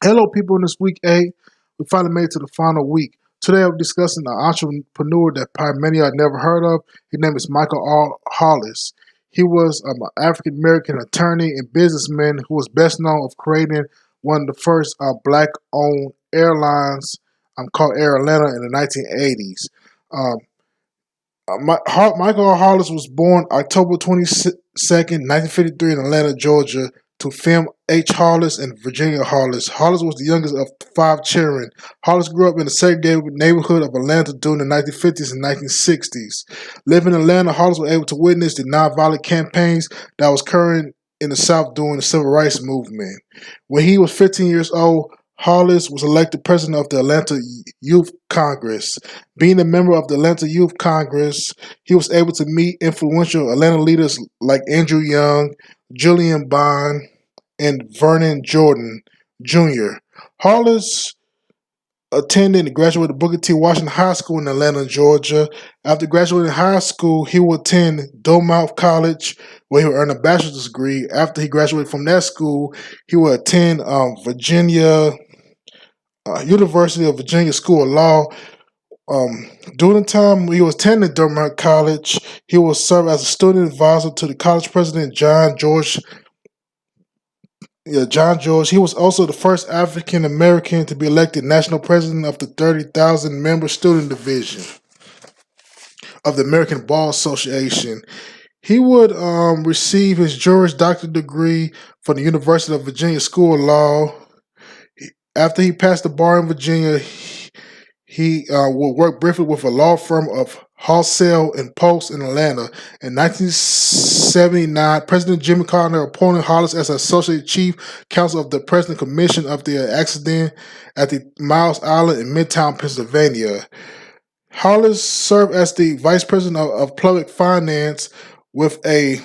Hello, people. In this week 8, we finally made it to the final week. Today, I'm discussing an entrepreneur that probably many I've never heard of. His name is Hollis. He was an African American attorney and businessman who was best known of creating one of the first black-owned airlines called Air Atlanta in the 1980s. Um, Michael Hollis was born October 22nd, 1953 in Atlanta, Georgia, to Phil H. Hollis and Virginia Hollis. Hollis was the youngest of five children. Hollis grew up in the segregated neighborhood of Atlanta during the 1950s and 1960s. Living in Atlanta, Hollis was able to witness the nonviolent campaigns that was occurring in the South during the Civil Rights Movement. When he was 15 years old, Hollis was elected president of the Atlanta Youth Congress. Being a member of the Atlanta Youth Congress, he was able to meet influential Atlanta leaders like Andrew Young, Julian Bond, and Vernon Jordan Jr. Hollis attended and graduated Booker T. Washington High School in Atlanta, Georgia. After graduating high school, he would attend Dumont College, where he would earn a bachelor's degree. After he graduated from that school, he would attend University of Virginia School of Law. During the time he was attending Dumont College, he was served as a student advisor to the college president John George. John George. He was also the first African American to be elected national president of the 30,000 member student division of the American Bar Association. He would receive his Juris Doctor degree from the University of Virginia School of Law. After he passed the bar in Virginia, he would work briefly with a law firm of Halsell and Post in Atlanta. In 1979, President Jimmy Carter appointed Hollis as Associate Chief Counsel of the President Commission of the accident at the Miles Island in Midtown, Pennsylvania. Hollis served as the Vice President of Public Finance with a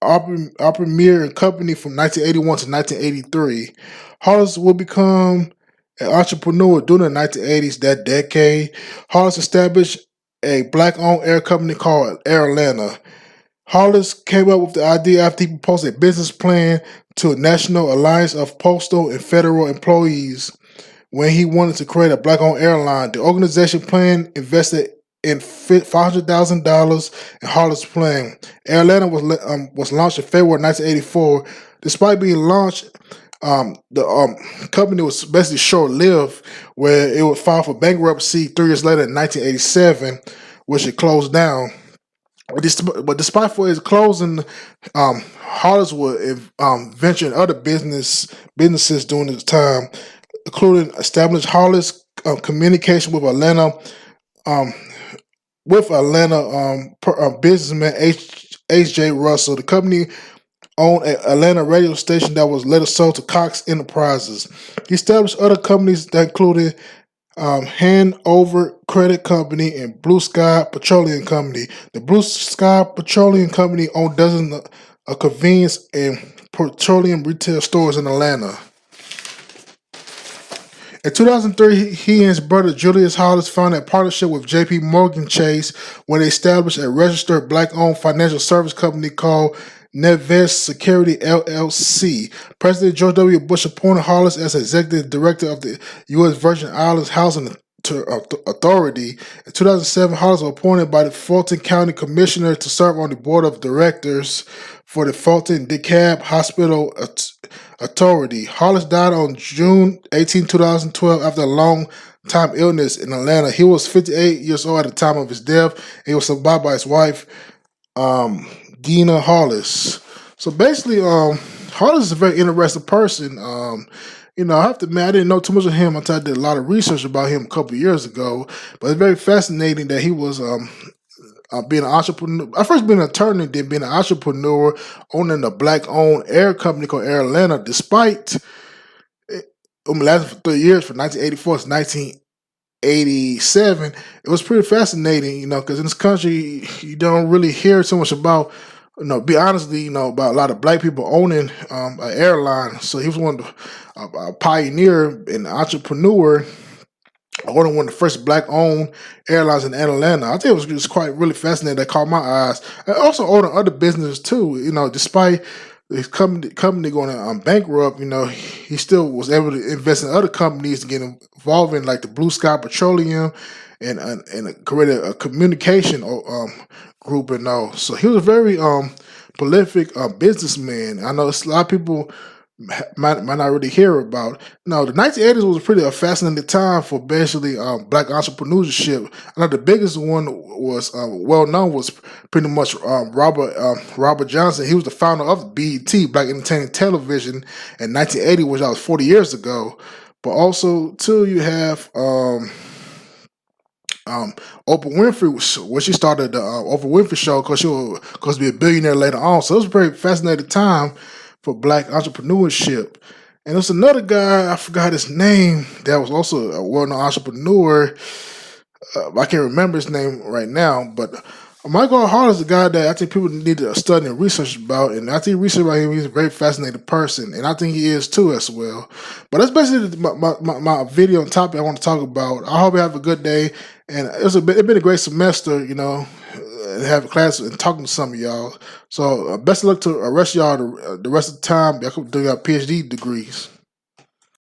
premier company from 1981 to 1983. Hollis would become an entrepreneur during the 1980s, that decade. Hollis established a black-owned air company called Air Atlanta. Hollis came up with the idea after he proposed a business plan to a National Alliance of Postal and Federal Employees when he wanted to create a black-owned airline. The organization plan invested in $500,000 in Hollis' plan. Air Atlanta was launched in February 1984. Despite being launched, the company was basically short-lived, where it would file for bankruptcy 3 years later in 1987, which it closed down. But despite for its closing, Hollis would venture in other businesses during this time, including establish Hollis communication um, with Atlanta businessman H.J. Russell. The company owned an Atlanta radio station that was later sold to Cox Enterprises. He established other companies that included Hanover Credit Company and Blue Sky Petroleum Company. The Blue Sky Petroleum Company owned dozens of convenience and petroleum retail stores in Atlanta. In 2003, he and his brother Julius Hollis founded a partnership with J.P. Morgan Chase when they established a registered black-owned financial service company called Nevest Security LLC. President George W. Bush appointed Hollis as executive director of the U.S. Virgin Islands Housing Authority. In 2007, Hollis was appointed by the Fulton County Commissioner to serve on the board of directors for the Fulton DeKalb Hospital Authority. Hollis died on June 18, 2012 after a long-time illness in Atlanta. He was 58 years old at the time of his death, and he was survived by his wife, Dina Hollis. So basically, Hollis is a very interesting person. I have to admit, I didn't know too much of him until I did a lot of research about him a couple of years ago. But it's very fascinating that he was being an entrepreneur. I first being an attorney, then being an entrepreneur, owning a black-owned air company called Air Atlanta, despite it lasted for 3 years, from 1984 to 1987. It was pretty fascinating, because in this country, you don't really hear so much about, be honestly, about a lot of black people owning an airline. So he was one of a pioneer and entrepreneur, owning one of the first black-owned airlines in Atlanta. I think it was just quite really fascinating. That caught my eyes. And also owning other businesses too. Despite his company going bankrupt, he still was able to invest in other companies to get involved in like the Blue Sky Petroleum and create a communication group and all. So he was a very prolific businessman. I know a lot of people might not really hear about. No, the 1980s was a pretty fascinating time for basically black entrepreneurship. I know the biggest one was well known was pretty much Robert Johnson. He was the founder of BET, Black Entertainment Television, in 1980, which was 40 years ago. But also too, you have Oprah Winfrey, when she started the Oprah Winfrey Show, because she was going to be a billionaire later on. So it was a very fascinating time for black entrepreneurship. And there's another guy, I forgot his name, that was also a well-known entrepreneur. I can't remember his name right now, but Michael Hollis is a guy that I think people need to study and research about, and I think research about him. He's a very fascinating person, and I think he is too as well. But that's basically my video and topic I want to talk about. I hope you have a good day, and it's been a great semester, having class and talking to some of y'all. So best of luck to the rest of y'all the rest of the time. Y'all can do your PhD degrees.